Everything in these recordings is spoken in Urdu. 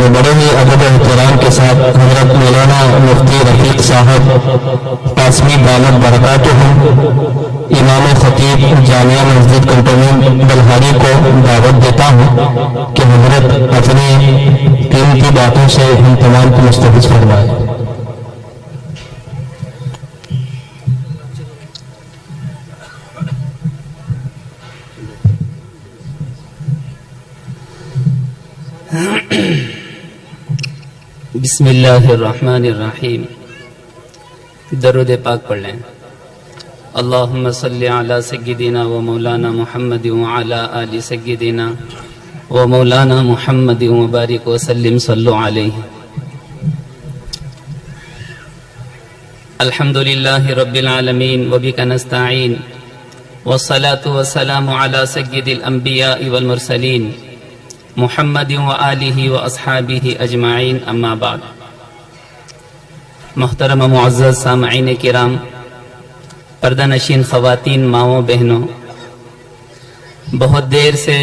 میں بڑے ہی ادب و احترام کے ساتھ حضرت مولانا مفتی رفیق صاحب قاسمی دامت برکاتہ امام خطیب جامعہ مسجد کنٹونمنٹ بلہاری کو دعوت دیتا ہوں کہ حضرت اپنی قیمتی باتوں سے ہم تمام کو مستفید فرمائے۔ بسم اللہ الرحمن الرحیم۔ درود پاک پڑھ لیں۔ اللہم صلی علی سیدنا و مولانا محمد وعلی آل سیدنا و مولانا محمد وبارک وسلم صلو علیہ۔ الحمدللہ رب العالمین وبک نستعین والصلاة والسلام علی سید الانبیاء والمرسلین محمد و آلہ و اصحابہ اجمعین، اما بعد۔ محترم معزز سامعین کرام، پردہ نشین خواتین، ماؤں، بہنوں، بہت دیر سے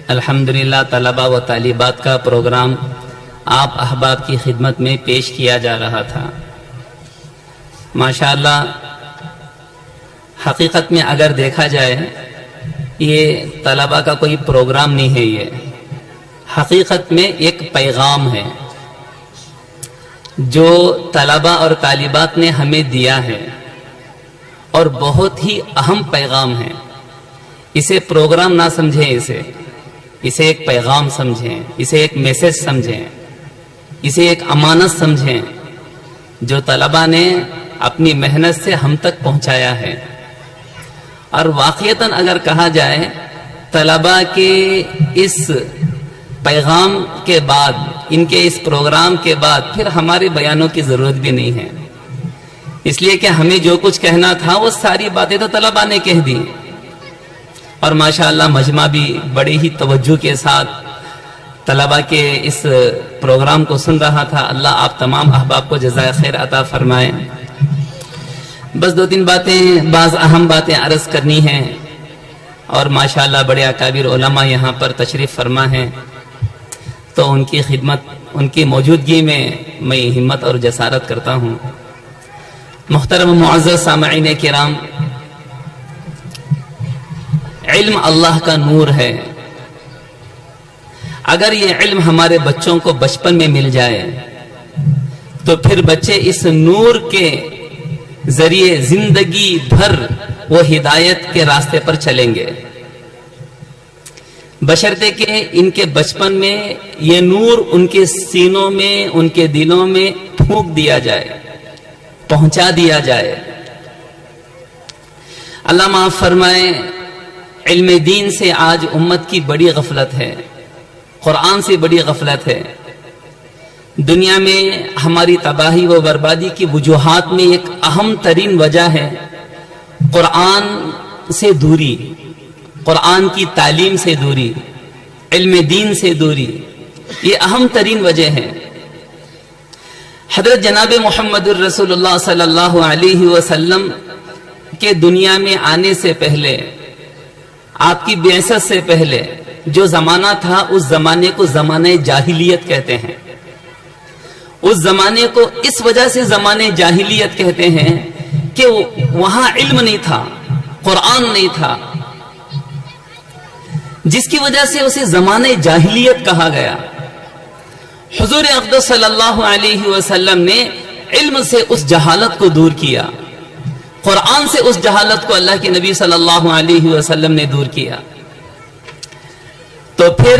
الحمدللہ طلبہ و طالبات کا پروگرام آپ احباب کی خدمت میں پیش کیا جا رہا تھا۔ ماشاءاللہ حقیقت میں اگر دیکھا جائے یہ طلبہ کا کوئی پروگرام نہیں ہے، یہ حقیقت میں ایک پیغام ہے جو طلبہ اور طالبات نے ہمیں دیا ہے، اور بہت ہی اہم پیغام ہے۔ اسے پروگرام نہ سمجھیں، اسے ایک پیغام سمجھیں، اسے ایک میسج سمجھیں، اسے ایک امانت سمجھیں جو طلبہ نے اپنی محنت سے ہم تک پہنچایا ہے۔ اور واقعتاً اگر کہا جائے طلبہ کے اس پیغام کے بعد، ان کے اس پروگرام کے بعد پھر ہمارے بیانوں کی ضرورت بھی نہیں ہے، اس لیے کہ ہمیں جو کچھ کہنا تھا وہ ساری باتیں تو طلبہ نے کہہ دی۔ اور ماشاءاللہ مجمع بھی بڑی ہی توجہ کے ساتھ طلبہ کے اس پروگرام کو سن رہا تھا۔ اللہ آپ تمام احباب کو جزائے خیر عطا فرمائے۔ بس دو تین باتیں، بعض اہم باتیں عرض کرنی ہیں، اور ماشاءاللہ بڑے اکابر علماء یہاں پر تشریف فرما ہیں، تو ان کی خدمت، ان کی موجودگی میں ہمت اور جسارت کرتا ہوں۔ محترم معزز سامعین کرام، علم اللہ کا نور ہے۔ اگر یہ علم ہمارے بچوں کو بچپن میں مل جائے تو پھر بچے اس نور کے ذریعے زندگی بھر وہ ہدایت کے راستے پر چلیں گے، بشرطے کہ ان کے بچپن میں یہ نور ان کے سینوں میں، ان کے دلوں میں پھونک دیا جائے، پہنچا دیا جائے۔ اللہ معاف فرمائے، علم دین سے آج امت کی بڑی غفلت ہے، قرآن سے بڑی غفلت ہے۔ دنیا میں ہماری تباہی و بربادی کی وجوہات میں ایک اہم ترین وجہ ہے قرآن سے دوری، قرآن کی تعلیم سے دوری، علم دین سے دوری، یہ اہم ترین وجہ ہے۔ حضرت جناب محمد الرسول اللہ صلی اللہ علیہ وسلم کے دنیا میں آنے سے پہلے، آپ کی بعثت سے پہلے جو زمانہ تھا، اس زمانے کو زمانہ جاہلیت کہتے ہیں۔ اس زمانے کو اس وجہ سے زمانہ جاہلیت کہتے ہیں کہ وہاں علم نہیں تھا، قرآن نہیں تھا، جس کی وجہ سے اسے زمانہ جاہلیت کہا گیا۔ حضور اقدس صلی اللہ علیہ وسلم نے علم سے اس جہالت کو دور کیا، قرآن سے اس جہالت کو اللہ کے نبی صلی اللہ علیہ وسلم نے دور کیا۔ تو پھر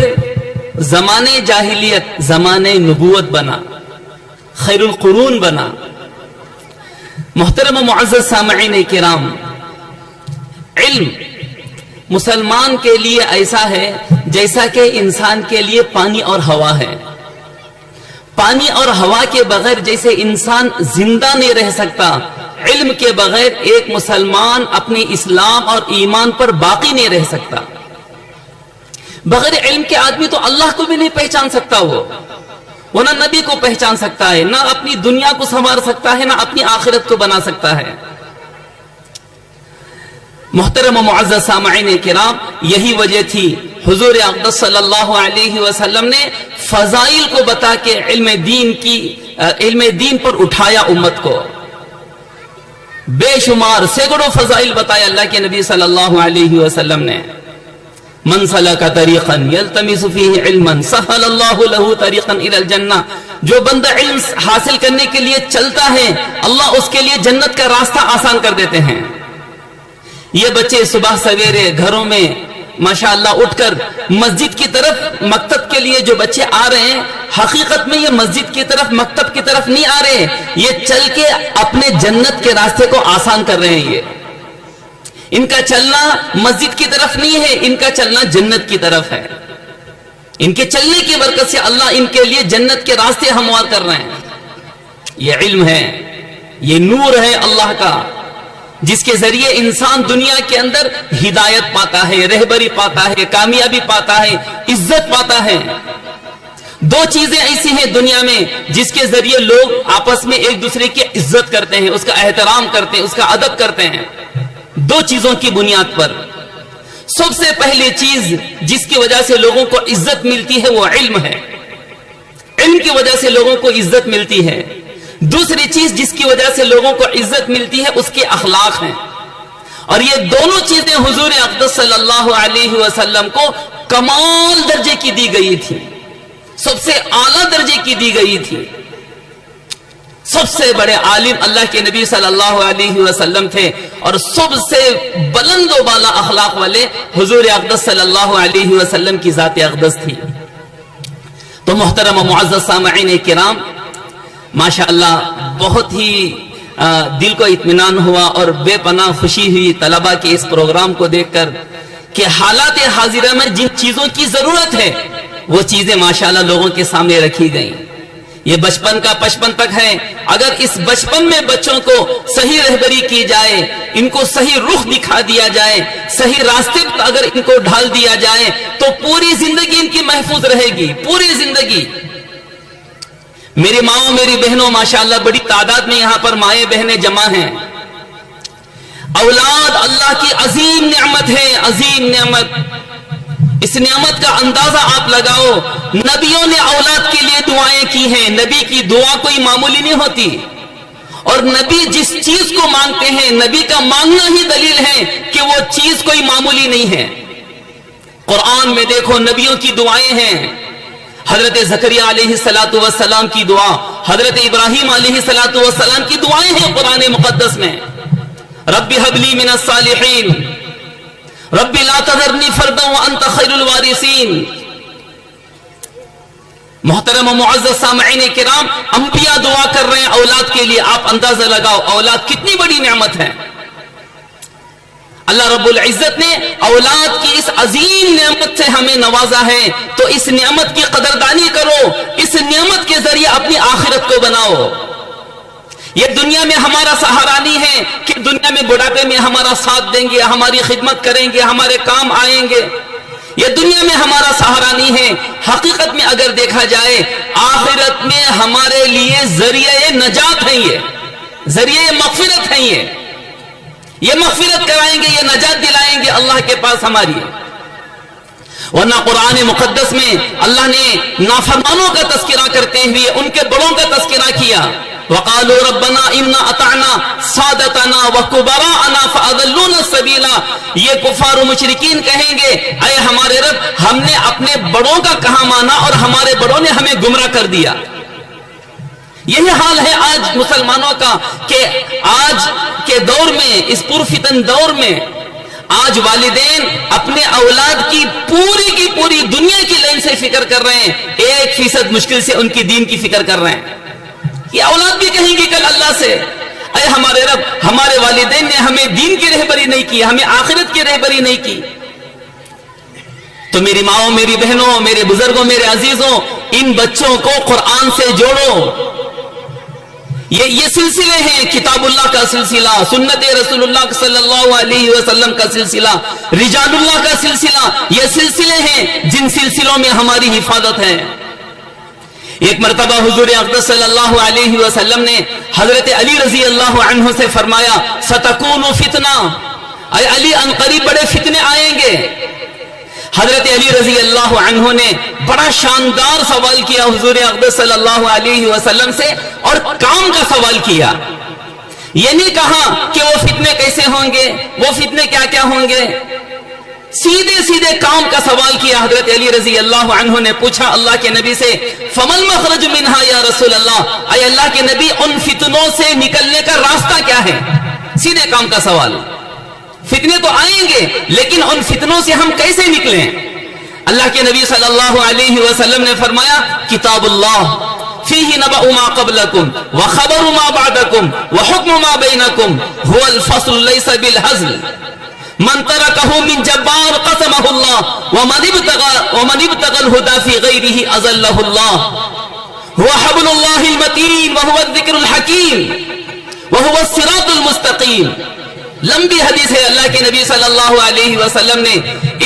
زمانہ جاہلیت زمانہ نبوت بنا، خیر القرون بنا۔ محترم معزز سامعین کرام، علم مسلمان کے لیے ایسا ہے جیسا کہ انسان کے لیے پانی اور ہوا ہے۔ پانی اور ہوا کے بغیر جیسے انسان زندہ نہیں رہ سکتا، علم کے بغیر ایک مسلمان اپنے اسلام اور ایمان پر باقی نہیں رہ سکتا۔ بغیر علم کے آدمی تو اللہ کو بھی نہیں پہچان سکتا، وہ نہ نبی کو پہچان سکتا ہے، نہ اپنی دنیا کو سنوار سکتا ہے، نہ اپنی آخرت کو بنا سکتا ہے۔ محترم و معزز سامعین کرام، یہی وجہ تھی حضور اقدس صلی اللہ علیہ وسلم نے فضائل کو بتا کے علم دین پر اٹھایا امت کو. بے شمار سینکڑوں فضائل بتایا اللہ کے نبی صلی اللہ علیہ وسلم نے. من سلک طریقا یلتمس فیہ علما سہل اللہ لہ طریقا الی الجنہ. جو بندہ علم حاصل کرنے کے لیے چلتا ہے اللہ اس کے لیے جنت کا راستہ آسان کر دیتے ہیں. یہ بچے صبح سویرے گھروں میں ماشاءاللہ اٹھ کر مسجد کی طرف مکتب کے لیے جو بچے آ رہے ہیں حقیقت میں یہ مسجد کی طرف مکتب کی طرف نہیں آ رہے, یہ چل کے اپنے جنت کے راستے کو آسان کر رہے ہیں. یہ ان کا چلنا مسجد کی طرف نہیں ہے, ان کا چلنا جنت کی طرف ہے. ان کے چلنے کی برکت سے اللہ ان کے لیے جنت کے راستے ہموار کر رہے ہیں. یہ علم ہے, یہ نور ہے اللہ کا, جس کے ذریعے انسان دنیا کے اندر ہدایت پاتا ہے, رہبری پاتا ہے, کامیابی پاتا ہے, عزت پاتا ہے. دو چیزیں ایسی ہیں دنیا میں جس کے ذریعے لوگ آپس میں ایک دوسرے کی عزت کرتے ہیں, اس کا احترام کرتے ہیں, اس کا ادب کرتے ہیں. دو چیزوں کی بنیاد پر سب سے پہلی چیز جس کی وجہ سے لوگوں کو عزت ملتی ہے وہ علم ہے. علم کی وجہ سے لوگوں کو عزت ملتی ہے. دوسری چیز جس کی وجہ سے لوگوں کو عزت ملتی ہے اس کے اخلاق ہیں. اور یہ دونوں چیزیں حضور اقدس صلی اللہ علیہ وسلم کو کمال درجے کی دی گئی تھی, سب سے اعلیٰ درجے کی دی گئی تھی. سب سے بڑے عالم اللہ کے نبی صلی اللہ علیہ وسلم تھے اور سب سے بلند و بالا اخلاق والے حضور اقدس صلی اللہ علیہ وسلم کی ذات اقدس تھی. تو محترم و معزز سامعین کرام, ماشاءاللہ بہت ہی دل کو اطمینان ہوا اور بے پناہ خوشی ہوئی طلبہ کے اس پروگرام کو دیکھ کر کہ حالات حاضرہ میں جن چیزوں کی ضرورت ہے وہ چیزیں ماشاءاللہ لوگوں کے سامنے رکھی گئیں. یہ بچپن کا پچپن تک ہے, اگر اس بچپن میں بچوں کو صحیح رہبری کی جائے, ان کو صحیح رخ دکھا دیا جائے, صحیح راستے پر اگر ان کو ڈھال دیا جائے تو پوری زندگی ان کی محفوظ رہے گی, پوری زندگی. میری ماؤں میری بہنوں ماشاءاللہ بڑی تعداد میں یہاں پر مائیں بہنیں جمع ہیں. اولاد اللہ کی عظیم نعمت ہے, عظیم نعمت. اس نعمت کا اندازہ آپ لگاؤ. نبیوں نے اولاد کے لیے دعائیں کی ہیں. نبی کی دعا کوئی معمولی نہیں ہوتی, اور نبی جس چیز کو مانگتے ہیں نبی کا مانگنا ہی دلیل ہے کہ وہ چیز کوئی معمولی نہیں ہے. قرآن میں دیکھو نبیوں کی دعائیں ہیں. حضرت زکریا علیہ السلام کی دعا, حضرت ابراہیم علیہ السلام کی دعائیں ہیں قرآن مقدس میں. رب هب لي من الصالحین, رب لا تذرنی فردا وانت خیر الوارثین. محترم و معزز سامعین کرام, انبیاء دعا کر رہے ہیں اولاد کے لیے. آپ اندازہ لگاؤ اولاد کتنی بڑی نعمت ہے. اللہ رب العزت نے اولاد کی اس عظیم نعمت سے ہمیں نوازا ہے, تو اس نعمت کی قدردانی کرو, اس نعمت کے ذریعے اپنی آخرت کو بناؤ. یہ دنیا میں ہمارا سہارا نہیں ہے کہ دنیا میں بڑھاپے میں ہمارا ساتھ دیں گے, ہماری خدمت کریں گے, ہمارے کام آئیں گے. یہ دنیا میں ہمارا سہارا نہیں ہے. حقیقت میں اگر دیکھا جائے آخرت میں ہمارے لیے ذریعہ نجات ہے, یہ ذریعہ مغفرت ہے. یہ مغفرت کرائیں گے, یہ نجات دلائیں گے اللہ کے پاس ہماری. ورنہ قرآن مقدس میں اللہ نے نافرمانوں کا تذکرہ کرتے ہوئے ان کے بڑوں کا تذکرہ کیا. وقالوا ربنا انا اطعنا سادتنا وكبراءنا فاضلونا السبيل. یہ کفار و مشرکین کہیں گے اے ہمارے رب, ہم نے اپنے بڑوں کا کہاں مانا اور ہمارے بڑوں نے ہمیں گمراہ کر دیا. یہی حال ہے آج مسلمانوں کا کہ آج کے دور میں, اس پرفتن دور میں, آج والدین اپنے اولاد کی پوری دنیا کی لائن سے فکر کر رہے ہیں, 1% مشکل سے ان کی دین کی فکر کر رہے ہیں. یہ اولاد بھی کہیں گی کل اللہ سے اے ہمارے رب, ہمارے والدین نے ہمیں دین کی رہبری نہیں کی, ہمیں آخرت کی رہبری نہیں کی. تو میری ماؤں میری بہنوں میرے بزرگوں میرے عزیزوں, ان بچوں کو قرآن سے جوڑو. یہ سلسلے ہیں, کتاب اللہ کا سلسلہ, سنت رسول اللہ صلی اللہ علیہ وسلم کا سلسلہ, رجال اللہ کا سلسلہ. یہ سلسلے ہیں جن سلسلوں میں ہماری حفاظت ہے. ایک مرتبہ حضور اقدس صلی اللہ علیہ وسلم نے حضرت علی رضی اللہ عنہ سے فرمایا ستکون فتنہ, اے علی ان قریب بڑے فتنے آئیں گے. حضرت علی رضی اللہ عنہ نے بڑا شاندار سوال کیا حضور اقدس صلی اللہ علیہ وسلم سے، اور کام کا سوال کیا. یہ نہیں کہا کہ وہ فتنے کیسے ہوں گے، وہ فتنے کیا کیا ہوں گے، سیدھے سیدھے کام کا سوال کیا. حضرت علی رضی اللہ عنہ نے پوچھا اللہ کے نبی سے، فمل مخرج منہا یا رسول اللہ، اے اللہ کے نبی ان فتنوں سے نکلنے کا راستہ کیا ہے؟ سیدھے کام کا سوال. فتنے تو آئیں گے لیکن ان فتنوں سے ہم کیسے نکلیں؟ اللہ کے نبی صلی اللہ علیہ وسلم نے فرمایا، کتاب اللہ فیہ نبأ ما قبلکم وخبر ما بعدکم وحکم ما بینکم هو الفصل لیس بالہزل من ترکہ من جبار قسمہ اللہ ومن ابتغى الہدى فی غیرہ اضلہ اللہ هو حبل اللہ المتین وهو الذکر الحکیم وهو الصراط المستقیم. لمبی حدیث ہے. اللہ کے نبی صلی اللہ علیہ وسلم نے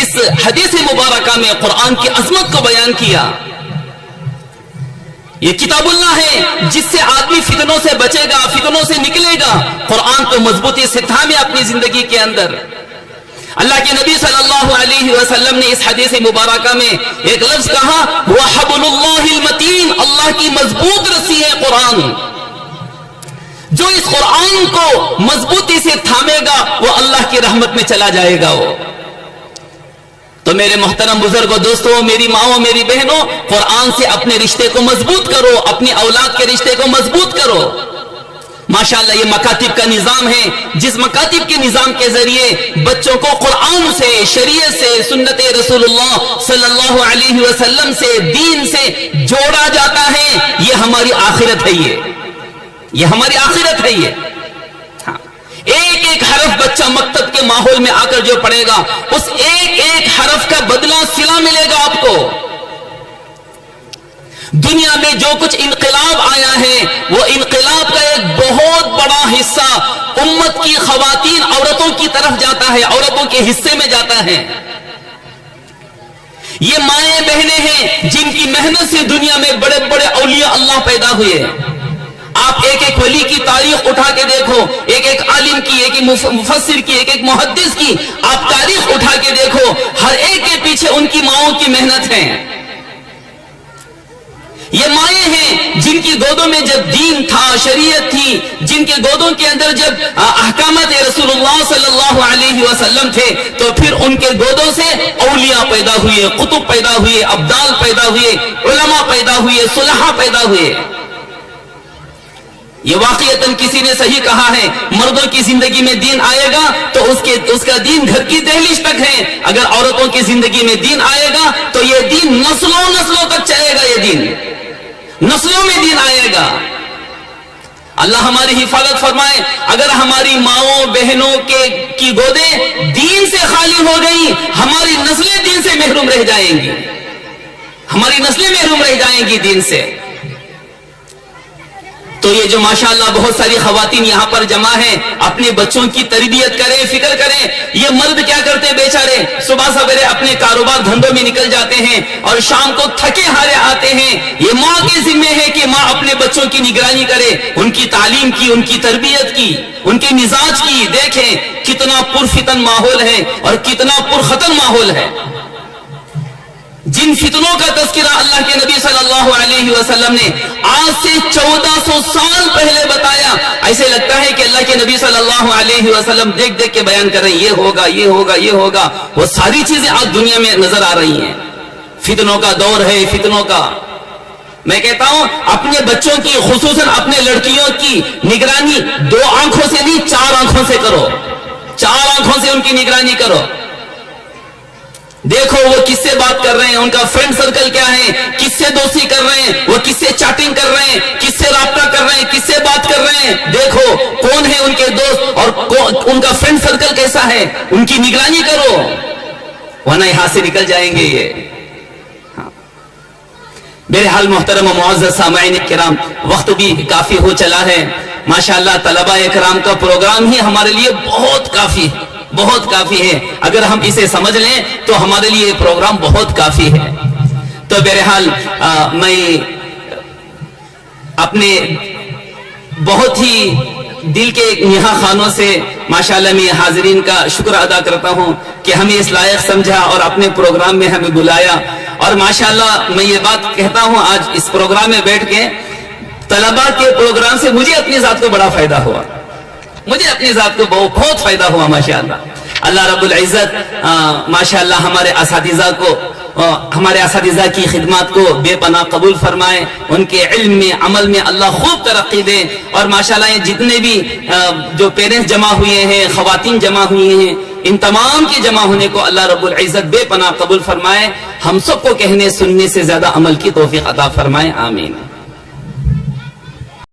اس حدیث مبارکہ میں قرآن کی عظمت کو بیان کیا. یہ کتاب اللہ ہے جس سے آدمی فتنوں سے بچے گا، فتنوں سے نکلے گا. قرآن کو مضبوطی سے تھامے اپنی زندگی کے اندر. اللہ کے نبی صلی اللہ علیہ وسلم نے اس حدیث مبارکہ میں ایک لفظ کہا، وہ حبل اللہ المتین، اللہ کی مضبوط رسی ہے قرآن. جو اس قرآن کو مضبوطی سے تھامے گا وہ اللہ کی رحمت میں چلا جائے گا. وہ تو میرے محترم بزرگوں، دوستوں، میری ماؤں، میری بہنوں، قرآن سے اپنے رشتے کو مضبوط کرو، اپنی اولاد کے رشتے کو مضبوط کرو. ماشاءاللہ یہ مکاتب کا نظام ہے، جس مکاتب کے نظام کے ذریعے بچوں کو قرآن سے، شریعت سے، سنت رسول اللہ صلی اللہ علیہ وسلم سے، دین سے جوڑا جاتا ہے. یہ ہماری آخرت ہے. یہ ہماری آخرت ہے. یہ ایک ایک حرف بچہ مکتب کے ماحول میں آ کر جو پڑھے گا، اس ایک ایک حرف کا بدلہ صلہ ملے گا آپ کو. دنیا میں جو کچھ انقلاب آیا ہے وہ انقلاب کا ایک بہت بڑا حصہ امت کی خواتین، عورتوں کی طرف جاتا ہے، عورتوں کے حصے میں جاتا ہے. یہ مائیں بہنیں ہیں جن کی محنت سے دنیا میں بڑے بڑے اولیاء اللہ پیدا ہوئے. آپ ایک ایک ولی کی تاریخ اٹھا کے دیکھو، ایک ایک عالم کی، ایک ایک مفسر کی، ایک ایک محدث کی آپ تاریخ اٹھا کے دیکھو. ہر ایک کے پیچھے ان کی ماؤں کی محنت ہے. یہ مائیں ہیں جن کی گودوں میں جب دین تھا، شریعت تھی، جن کے گودوں کے اندر جب احکامات رسول اللہ صلی اللہ علیہ وسلم تھے، تو پھر ان کے گودوں سے اولیاء پیدا ہوئے، قطب پیدا ہوئے، ابدال پیدا ہوئے، علماء پیدا ہوئے، صلحاء پیدا ہوئے. یہ واقعتاً کسی نے صحیح کہا ہے، مردوں کی زندگی میں دین آئے گا تو اس کا دین گھر کی دہلیز تک ہے. اگر عورتوں کی زندگی میں دین آئے گا تو یہ دین نسلوں نسلوں تک چلے گا. یہ دین نسلوں میں دین آئے گا. اللہ ہماری حفاظت فرمائے. اگر ہماری ماؤں بہنوں کی گودیں دین سے خالی ہو گئی، ہماری نسلیں دین سے محروم رہ جائیں گی. ہماری نسلیں محروم رہ جائیں گی دین سے. تو یہ جو ماشاءاللہ بہت ساری خواتین یہاں پر جمع ہیں، اپنے بچوں کی تربیت کریں، فکر کریں. یہ مرد کیا کرتے بیچارے؟ صبح سویرے اپنے کاروبار دھندوں میں نکل جاتے ہیں اور شام کو تھکے ہارے آتے ہیں. یہ ماں کے ذمہ ہے کہ ماں اپنے بچوں کی نگرانی کرے، ان کی تعلیم کی، ان کی تربیت کی، ان کے مزاج کی. دیکھیں کتنا پرفتن ماحول ہے اور کتنا پرخطر ماحول ہے. جن فتنوں کا تذکرہ اللہ کے نبی صلی اللہ علیہ وسلم نے آج سے 1400 سال پہلے بتایا، ایسے لگتا ہے کہ اللہ کے نبی صلی اللہ علیہ وسلم دیکھ دیکھ کے بیان کر رہے ہیں، یہ ہوگا، یہ ہوگا، یہ ہوگا. وہ ساری چیزیں آج دنیا میں نظر آ رہی ہیں. فتنوں کا دور ہے، فتنوں کا. میں کہتا ہوں اپنے بچوں کی، خصوصاً اپنے لڑکیوں کی نگرانی 2 آنکھوں سے نہیں، 4 آنکھوں سے کرو. 4 آنکھوں سے ان کی نگرانی کرو. دیکھو وہ کس سے بات کر رہے ہیں، ان کا فرینڈ سرکل کیا ہے، کس سے دوستی کر رہے ہیں، وہ کس سے چیٹنگ کر رہے ہیں، کس سے رابطہ کر رہے ہیں، کس سے بات کر رہے ہیں. دیکھو کون ہے ان کے دوست اور ان کا فرینڈ سرکل کیسا ہے. ان کی نگرانی کرو ورنہ یہاں سے نکل جائیں گے یہ. میرے حال محترم و معزز سامعین کرام، وقت بھی کافی ہو چلا ہے. ماشاءاللہ طلباء اکرام کا پروگرام ہی ہمارے لیے بہت کافی ہے، بہت کافی ہے. اگر ہم اسے سمجھ لیں تو ہمارے لیے یہ پروگرام بہت کافی ہے. تو بہرحال میں اپنے بہت ہی دل کے نہا خانوں سے ماشاءاللہ میں حاضرین کا شکر ادا کرتا ہوں کہ ہمیں اس لائق سمجھا اور اپنے پروگرام میں ہمیں بلایا. اور ماشاءاللہ میں یہ بات کہتا ہوں آج اس پروگرام میں بیٹھ کے طلباء کے پروگرام سے مجھے اپنی ذات کو بڑا فائدہ ہوا, مجھے اپنی ذات کو بہت فائدہ ہوا ماشاءاللہ. اللہ رب العزت ماشاءاللہ ہمارے اساتذہ کو, ہمارے اساتذہ کی خدمات کو بے پناہ قبول فرمائے, ان کے علم میں عمل میں اللہ خوب ترقی دے. اور ماشاءاللہ یہ جتنے بھی جو پیرنٹس جمع ہوئے ہیں, خواتین جمع ہوئی ہیں, ان تمام کے جمع ہونے کو اللہ رب العزت بے پناہ قبول فرمائے. ہم سب کو کہنے سننے سے زیادہ عمل کی توفیق عطا فرمائے, آمین.